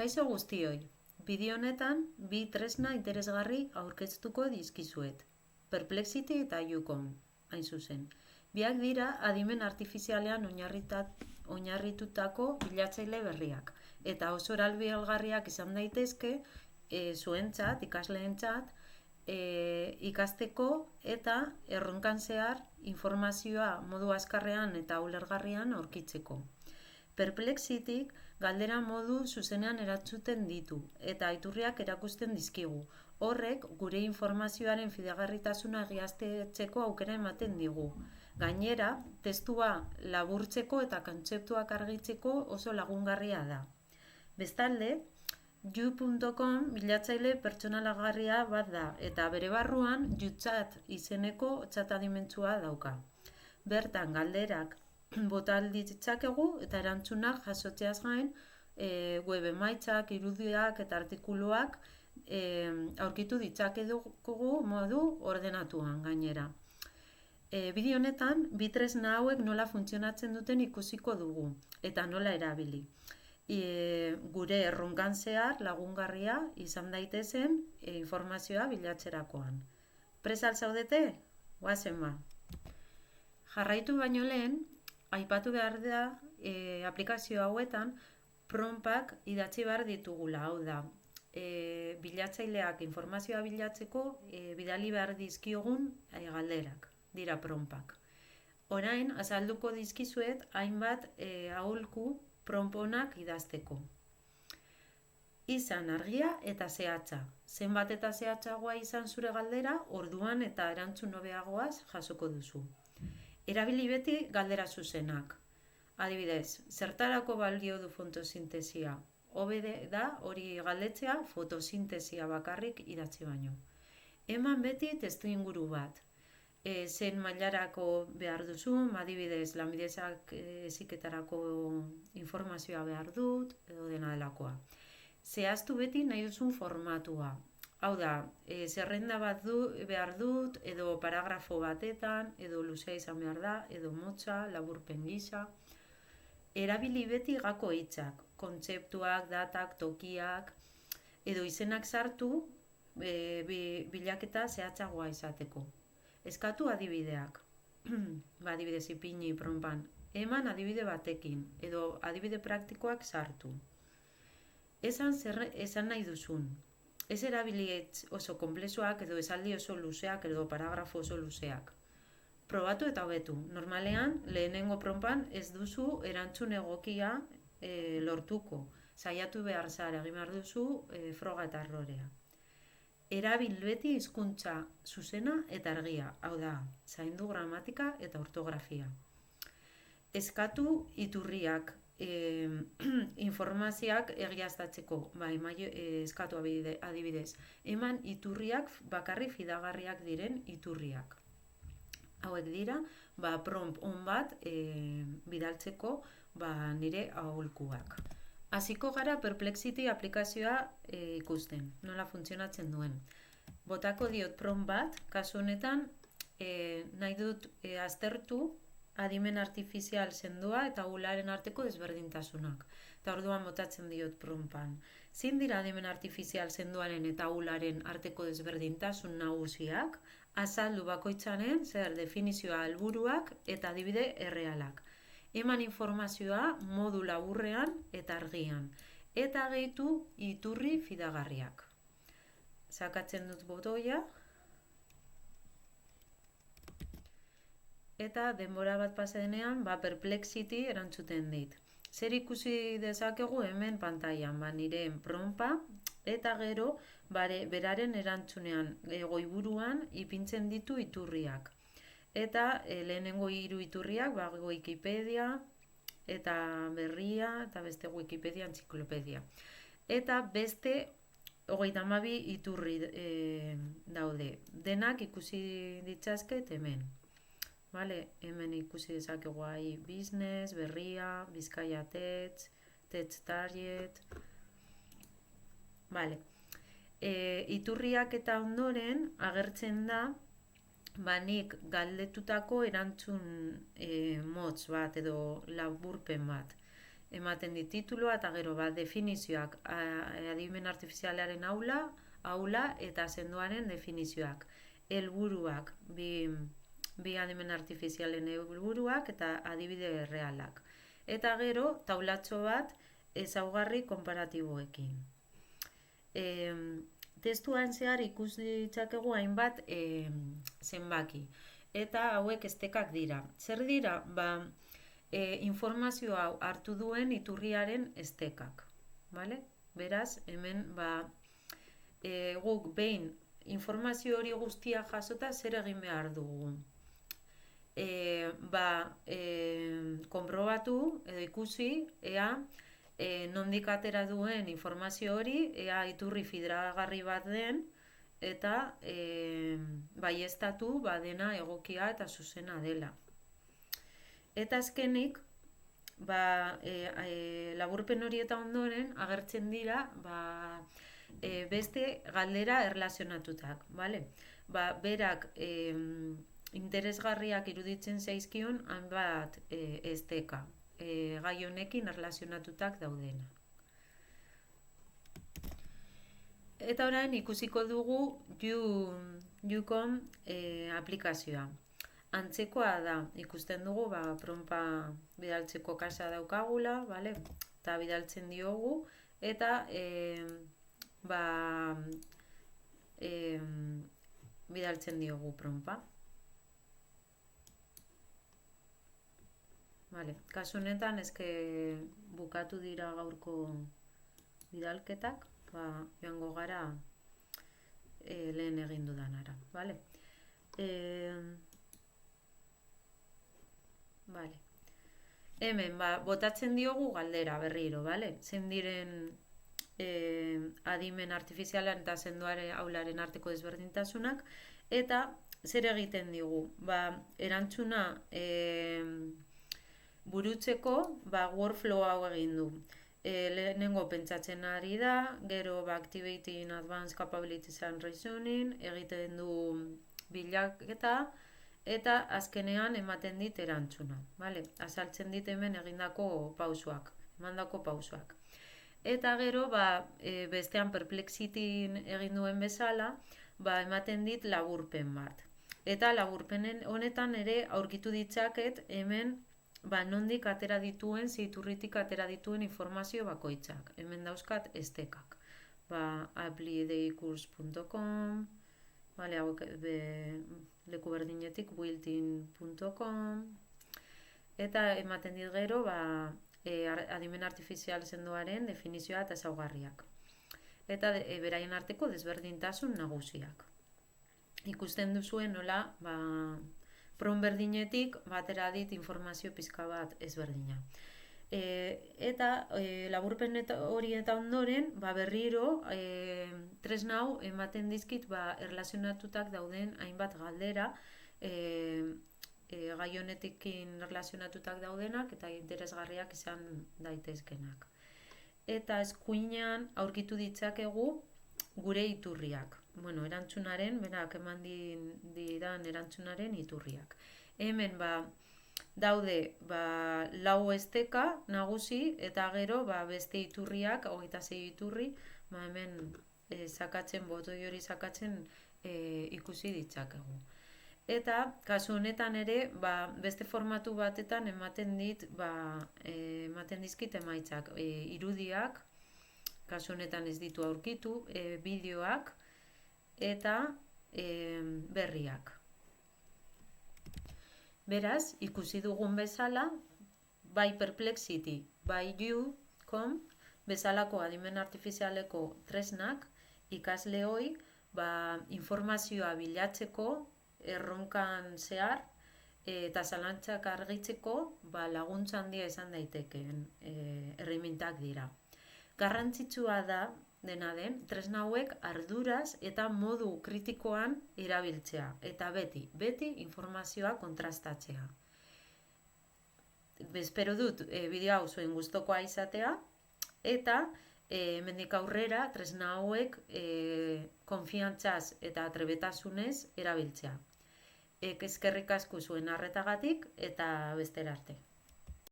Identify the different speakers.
Speaker 1: Kaixo guztioi, bideo honetan bi tresna interesgarri aurkeztuko dizkizuet. Perplexity eta Yukon, hain zuzen. Biak dira adimen artifizialean oinarritutako bilatzaile berriak, eta oso erabilgarriak izan daitezke zuentzat, ikasleentzat, ikasteko eta erronkan zehar informazioa modu azkarrean eta ulergarrian aurkitzeko. Perplexityk galdera modu zuzenean erantzuten ditu eta iturriak erakusten dizkigu. Horrek gure informazioaren fidagarritasuna egiaztatzeko aukera ematen digu. Gainera, testua laburtzeko eta kontzeptuak argitzeko oso lagungarria da. Bestalde, You.com bilatzaile pertsonalagarria bat da eta bere barruan YouChat izeneko txat adimentsua dauka. Bertan galderak bota ditzakegu eta erantzunak jasotzeaz gain web emaitzak, irudiak eta artikuluak aurkitu ditzakegu modu ordenatuan gainera. Bideo honetan bi tresna hauek nola funtzionatzen duten ikusiko dugu eta nola erabili. Gure erronkan zehar lagungarria izan daitezen informazioa bilatzerakoan. Prest al zaudete? Goazen ba. Jarraitu baino lehen, aipatu behar da aplikazio hauetan promptak idatzi behar ditugula, hau da. Bilatzaileak informazioa bilatzeko bidali behar dizkiogun galderak, dira promptak. Orain, azalduko dizkizuet hainbat aholku promponak idazteko. Izan argia eta zehatza. Zenbat eta zehatzagoa izan zure galdera, orduan eta erantzun hobeagoaz jasoko duzu. Erabili beti galdera zuzenak. Adibidez, zertarako balio du fotosintesia? Hobe da hori galdetzea fotosintesia bakarrik idatzi baino. Eman beti testu inguru bat. Zen mailarako behar duzun, adibidez, lanbidezak heziketarako informazioa behar dut, edo dena delakoa. Zehaztu beti nahi duzun formatua. Hau da, zerrenda bat behar dut, edo paragrafo batetan, edo luzea izan behar da, edo motza, laburpen gisa. Erabili beti gako hitzak, kontzeptuak, datak, tokiak, edo izenak sartu bilaketa zehatzagoa izateko. Eskatu adibideak. Adibidez ipini promptan. Eman adibide batekin, edo adibide praktikoak sartu. Esan nahi duzun. Ez erabilietz oso konplexuak edo esaldi oso luzeak edo paragrafo oso luzeak. Probatu eta hobetu. Normalean, lehenengo promptan ez duzu erantzun egokia lortuko. Saiatu behar zara, egin behar duzu froga eta errorea. Erabil beti hizkuntza zuzena eta argia, hau da, zaindu gramatika eta ortografia. Eskatu iturriak, informazioak egiaztatzeko, eskatu adibidez. Eman iturriak bakarrik fidagarriak diren iturriak. Hauek dira, prompt on bat bidaltzeko nire aholkuak. Hasiko gara Perplexity aplikazioa ikusten, nola funtzionatzen duen. Botako diot prompt bat, kasu honetan nahi dut aztertu adimen artifizial sendoa eta ahularen arteko desberdintasunak. Eta orduan botatzen diot promptan. Zein dira adimen artifizial sendoaren eta ahularen arteko desberdintasun nagusiak, azaldu bakoitzanen zer definizioa helburuak eta adibide errealak. Eman informazioa modu laburrean eta argian. Eta gehitu iturri fidagarriak. Sakatzen dut botoia. Eta denbora bat pasa denean, Perplexity erantzuten dit. Zer ikusi dezakegu hemen pantailan, nire prompta eta gero beraren erantzunean goiburuan ipintzen ditu iturriak. Eta lehenengo 3 iturriak, Wikipedia, eta berria, eta beste Wikipedia entziklopedia. Eta beste 32 iturri daude. Denak ikusi ditzazket hemen. Hemen ikusi dezakegu business, berria, Bizkaia Tech, Tech Target. Iturriak eta ondoren agertzen da nik galdetutako erantzun motz bat edo laburpen bat. ematen dit titulua eta gero definizioak, adimen artifizialaren aula eta sendoaren definizioak, helburuak, bi adimen artifizialen helburuak eta adibide realak. Eta gero taulatxo bat ezaugarri konparatiboekin. Testuan zehar ikus ditzakegu hainbat zenbaki. Eta hauek estekak dira. Zer dira? Informazio hau hartu duen iturriaren estekak. Vale? Beraz, hemen guk behin informazio hori guztia jasota zer egin behar dugu. Konprobatu edo ikusi ea nondik atera duen informazio hori, ea iturri fidagarri bat den eta baieztatu dena egokia eta zuzena dela. Eta azkenik, laburpen hori eta ondoren agertzen dira beste galdera erlazionatutak. Vale? Berak interesgarriak iruditzen zaizkion hainbat esteka gai honekin erlazionatutak daudena. Eta orain ikusiko dugu YouCom aplikazioa. Antzekoa da, ikusten dugu prompa bidaltzeko kasa daukagula, vale? Eta bidaltzen diogu, eta bidaltzen diogu prompa. Vale. Kasu honetan bukatu dira gaurko bidalketak, joango gara lehen egin dudanara, vale? Vale. Hemen, botatzen diogu galdera berriro, vale? Zein diren adimen artifizialan eta sendoaren aularen arteko desberdintasunak, eta zer egiten digu? Erantzuna burutzeko workflow hau egin du. Lehenengo pentsatzen ari da, gero Activating Advanced Capabilities and Reasoning, egiten du bilaketa, eta azkenean ematen dit erantzuna. Vale? Azaltzen dit hemen emandako pausoak. Eta gero, bestean Perplexity egin duen bezala, ematen dit laburpen bat. Eta laburpenen honetan ere aurkitu ditzaket hemen nondik atera dituen, zeiturritik atera dituen informazio bakoitzak. Hemen dauzkat estekak. applydeikurs.com, leku berdinetik builtin.com, eta ematen dit gero adimen artifizial sendoaren definizioa eta ezaugarriak. Eta beraien arteko desberdintasun nagusiak. Ikusten duzuen nola prom berdinetik batera dit informazio pizka bat ezberdina. Eta laburpen hori eta ondoren berriro tresna hau ematen dizkit erlazionatutak dauden hainbat galdera gai honetekin erlazionatutak daudenak eta interesgarriak izan daitezkenak. Eta eskuinean aurkitu ditzakegu gure iturriak. Erantzunaren, berak eman didan erantzunaren iturriak. Hemen daude 4 esteka nagusi eta gero beste iturriak, 26 iturri, hemen botoi hori sakatzen ikusi ditzakegu. Eta kasu honetan ere beste formatu batetan ematen dizkit emaitzak, irudiak, kasu honetan ez ditu aurkitu, bideoak eta berriak. Beraz, ikusi dugun bezala, bai Perplexity, bai YouCom, bezalako adimen artifizialeko tresnak ikasleoi informazioa bilatzeko erronkan zehar eta zalantzak argitzeko laguntza handia izan daitekeen erremintak dira. Garrantzitsua da, dena den, tresna hauek arduraz eta modu kritikoan erabiltzea. Eta beti informazioa kontrastatzea. Espero dut bideo hau zuen gustokoa izatea eta hemendik aurrera tresna hauek konfiantzaz eta trebetasunez erabiltzea. Eskerrik asko zuen arretagatik eta bestera arte.